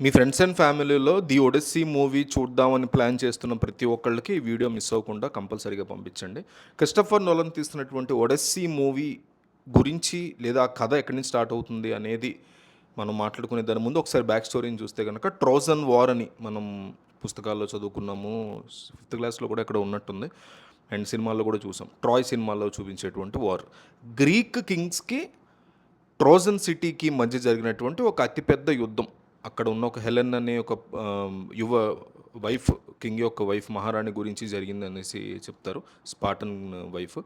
Me friends and ఫ్యామిలీలో 'the Odissi' movie చూద్దామని plan చేస్తున్న ప్రతి ఒక్కళ్ళకి ఈ వీడియో మిస్ అవ్వకుండా కంపల్సరీగా పంపించండి. క్రిస్టోఫర్ నోలన్ తీస్తున్నటువంటి 'ఒడిస్సీ' మూవీ గురించి లేదా ఆ కథ ఎక్కడి నుంచి స్టార్ట్ అవుతుంది అనేది మనం మాట్లాడుకునే దాని ముందు ఒకసారి బ్యాక్ స్టోరీని చూస్తే గనక 'ట్రోజన్ వార్' అని మనం పుస్తకాల్లో చదువుకున్నాము. ఫిఫ్త్ క్లాస్‌లో కూడా ఎక్కడో ఉన్నట్టుంది. అండ్ సినిమాల్లో కూడా చూసాం. 'ట్రాయ్' సినిమాలో చూపించేటువంటి వార్. గ్రీక్ కింగ్స్‌కి ట్రోజన్ సిటీకి మధ్య జరిగినటువంటి ఒక అతిపెద్ద యుద్ధం. అక్కడ ఉన్న ఒక హెలెన్ అనే ఒక యువ వైఫ్, కింగ్ యొక్క వైఫ్, మహారాణి గురించి జరిగిందనేసి చెప్తారు. Spartan wife.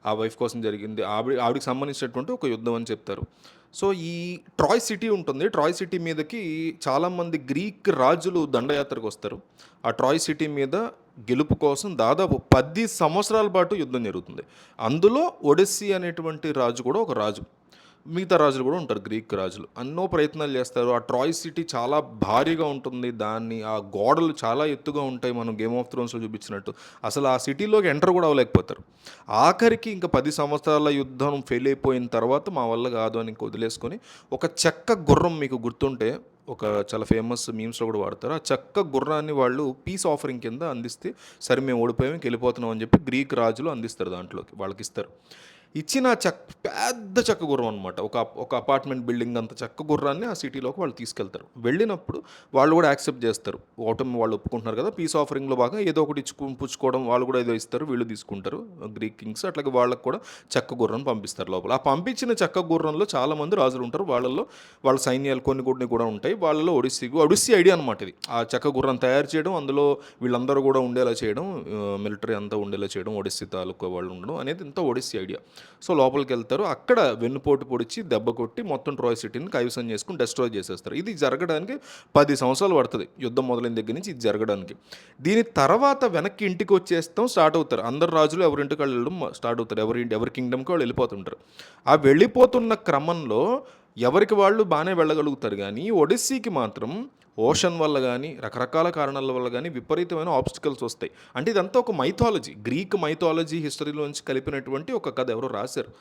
ఆ వైఫ్ కోసం జరిగింది. ఆవిడకి సంబంధించినటువంటి ఒక యుద్ధం అని చెప్తారు. సో, ఈ ట్రాయ్ సిటీ ఉంటుంది. ట్రాయ్ సిటీ మీదకి చాలామంది గ్రీక్ రాజులు దండయాత్రకొస్తారు. ఆ ట్రాయ్ సిటీ మీద గెలుపు కోసం దాదాపు 10 సంవత్సరాల పాటు యుద్ధం జరుగుతుంది. అందులో ఒడిస్సీ అనేటువంటి రాజు కూడా ఒక రాజు. మిగతా రాజులు కూడా ఉంటారు, గ్రీక్ రాజులు. ఎన్నో ప్రయత్నాలు చేస్తారు. ఆ ట్రాయ్ సిటీ చాలా భారీగా ఉంటుంది. ఆ గోడలు చాలా ఎత్తుగా ఉంటాయి. మనం 'గేమ్ ఆఫ్ థ్రోన్స్‌లో' చూపించినట్టు. అసలు ఆ సిటీలోకి ఎంటర్ కూడా అవ్వలేకపోతారు. ఆఖరికి ఇంక 10 సంవత్సరాల యుద్ధం ఫెయిల్ అయిపోయిన తర్వాత మా వల్ల కాదు అని ఇంక వదిలేసుకొని ఒక చెక్క గుర్రం, మీకు గుర్తుంటే ఒక చాలా ఫేమస్ మీమ్స్‌లో కూడా వాడతారు. ఆ చెక్క గుర్రాన్ని వాళ్ళు పీస్ ఆఫరింగ్ కింద అందిస్తే, సరే మేము ఓడిపోయాం, ఇంక వెళ్ళిపోతున్నాం అని చెప్పి గ్రీక్ రాజులు అందిస్తారు దాంట్లోకి. వాళ్ళకిస్తారు. ఇచ్చిన పెద్ద చెక్క గుర్రం అనమాట. ఒక అపార్ట్మెంట్ బిల్డింగ్ అంత చెక్క గుర్రాన్ని ఆ సిటీలోకి వాళ్ళు తీసుకెళ్తారు. వెళ్ళినప్పుడు వాళ్ళు కూడా యాక్సెప్ట్ చేస్తారు. ఓటమి వాళ్ళు ఒప్పుకుంటున్నారు కదా! పీస్ ఆఫరింగ్‌లో భాగంగా ఏదో ఒకటి పుచ్చుకోవడం, వాళ్ళు కూడా ఏదో ఇస్తారు, వీళ్ళు తీసుకుంటారు గ్రీక్ కింగ్స్. అట్లాగే వాళ్ళకి కూడా చెక్క గుర్రాన్ని పంపిస్తారు లోపల. ఆ పంపించిన చెక్క గుర్రంలో చాలామంది రాజులు ఉంటారు. వాళ్ళలో వాళ్ళ సైన్యాలు కొన్ని కూడా ఉంటాయి. వాళ్ళలో ఒడిస్సీ ఐడియా అనమాట ఇది. ఆ చెక్క గుర్రం తయారు చేయడం, అందులో వీళ్ళందరూ కూడా ఉండేలా చేయడం, మిలిటరీ అంతా ఉండేలా చేయడం, ఒడిస్సీ తాలూకా వాళ్ళు ఉండడం అనేది ఇంత ఒడిస్సీ ఐడియా. సో, లోపలికి వెళ్తారు. అక్కడ వెన్నుపోటు పొడిచి దెబ్బ కొట్టి మొత్తం ట్రాయ్ సిటీని కైవసం చేసుకుని డెస్ట్రాయ్ చేసేస్తారు. ఇది జరగడానికి 10 సంవత్సరాలు పడుతుంది. యుద్ధం మొదలైన దగ్గర నుంచి ఇది జరగడానికి. దీని తర్వాత వెనక్కి ఇంటికి వచ్చేస్తాం స్టార్ట్ అవుతారు. అందరు రాజులు ఎవరింటికి వాళ్ళు వెళ్ళడం స్టార్ట్ అవుతారు. ఎవరి కింగ్డమ్కి వాళ్ళు వెళ్ళిపోతుంటారు. ఆ వెళ్ళిపోతున్న క్రమంలో ఎవరికి వాళ్ళు బాగానే వెళ్ళగలుగుతారు, కానీ ఒడిస్సీకి మాత్రం ఓషన్ వల్ల కానీ, రకరకాల కారణాల వల్ల కానీ విపరీతమైన ఆబ్స్టికల్స్ వస్తాయి. అంటే ఇదంతా ఒక మైథాలజీ, గ్రీక్ మైథాలజీ హిస్టరీలోంచి కలిపినటువంటి ఒక కథ. ఎవరో రాశారు,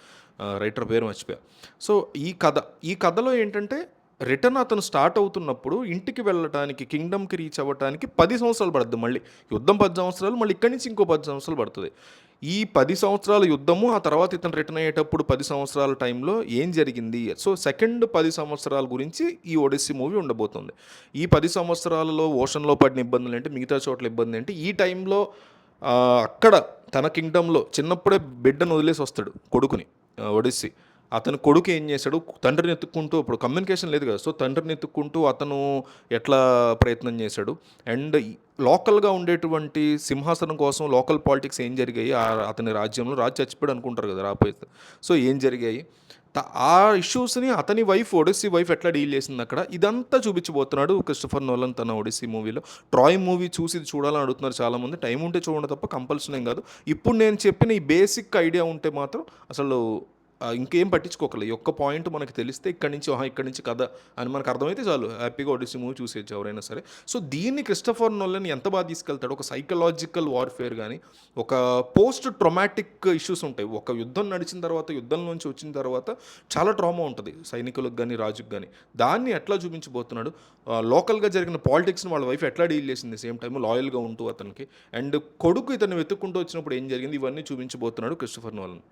రైటర్ పేరు మర్చిపోయా. సో, ఈ కథలో ఏంటంటే, రిటర్న్ అతను స్టార్ట్ అవుతున్నప్పుడు ఇంటికి వెళ్ళటానికి, కింగ్డమ్కి రీచ్ అవ్వటానికి 10 సంవత్సరాలు పడుతుంది. మళ్ళీ యుద్ధం 10 సంవత్సరాలు, మళ్ళీ ఇక్కడి నుంచి ఇంకో 10 సంవత్సరాలు పడుతుంది. ఈ 10 సంవత్సరాల యుద్ధము, ఆ తర్వాత ఇతను రిటర్న్ అయ్యేటప్పుడు 10 సంవత్సరాల టైంలో ఏం జరిగింది. సో, సెకండ్ 10 సంవత్సరాల గురించి ఈ ఒడిస్సీ మూవీ ఉండబోతుంది. ఈ 10 సంవత్సరాలలో ఓషన్లో పడిన ఇబ్బందులు ఏంటి, మిగతా చోట్ల ఇబ్బంది ఏంటి, ఈ టైంలో అక్కడ తన కింగ్డమ్లో చిన్నప్పుడే బిడ్డను వదిలేసి వస్తాడు, కొడుకుని, ఒడిస్సీ. అతని కొడుకు ఏం చేశాడు, తండ్రిని ఎత్తుక్కుంటూ, ఇప్పుడు కమ్యూనికేషన్ లేదు కదా, సో తండ్రిని ఎత్తుక్కుంటూ అతను ఎట్లా ప్రయత్నం చేశాడు. అండ్ లోకల్గా ఉండేటువంటి సింహాసనం కోసం లోకల్ పాలిటిక్స్ ఏం జరిగాయి అతని రాజ్యంలో. రాజు చచ్చిపోయాడు అనుకుంటారు కదా రాపోయి. సో ఏం జరిగాయి, ఆ ఇష్యూస్ని అతని వైఫ్, ఒడిస్సీ వైఫ్ ఎట్లా డీల్ చేసింది అక్కడ, ఇదంతా చూపించబోతున్నాడు క్రిస్టోఫర్ నోలన్ తన ఒడిస్సీ మూవీలో. ట్రాయ్ మూవీ చూసి చూడాలని అడుగుతున్నారు చాలామంది. టైం ఉంటే చూడండి తప్ప కంపల్సరీ ఏం కాదు. ఇప్పుడు నేను చెప్పిన ఈ బేసిక్ ఐడియా ఉంటే మాత్రం అసలు ఇంకేం పట్టించుకోకలేదు. ఈ ఒక్క పాయింట్ మనకు తెలిస్తే ఇక్కడి నుంచి కథ అని మనకు అర్థమైతే చాలు, హ్యాపీగా ఒడిస్సీ మూవీ చూసేయచ్చు ఎవరైనా సరే. సో, దీన్ని క్రిస్టోఫర్ నోలన్ ఎంత బాగా తీసుకెళ్తాడు. ఒక సైకలాజికల్ వార్ఫేర్ కానీ, ఒక పోస్ట్ ట్రొమాటిక్ ఇష్యూస్ ఉంటాయి. ఒక యుద్ధం నడిచిన తర్వాత, యుద్ధం నుంచి వచ్చిన తర్వాత చాలా ట్రామా ఉంటుంది సైనికులకు కానీ, రాజుకు కానీ. దాన్ని ఎట్లా చూపించబోతున్నాడు, లోకల్గా జరిగిన పాలిటిక్స్ని వాళ్ళ వైఫ్ ఎట్లా డీల్ చేసింది, సేమ్ టైం లాయల్గా ఉంటూ అతనికి, అండ్ కొడుకు ఇతను వెతుక్కుంటూ వచ్చినప్పుడు ఏం జరిగింది, ఇవన్నీ చూపించబోతున్నాడు క్రిస్టోఫర్ నోలన్.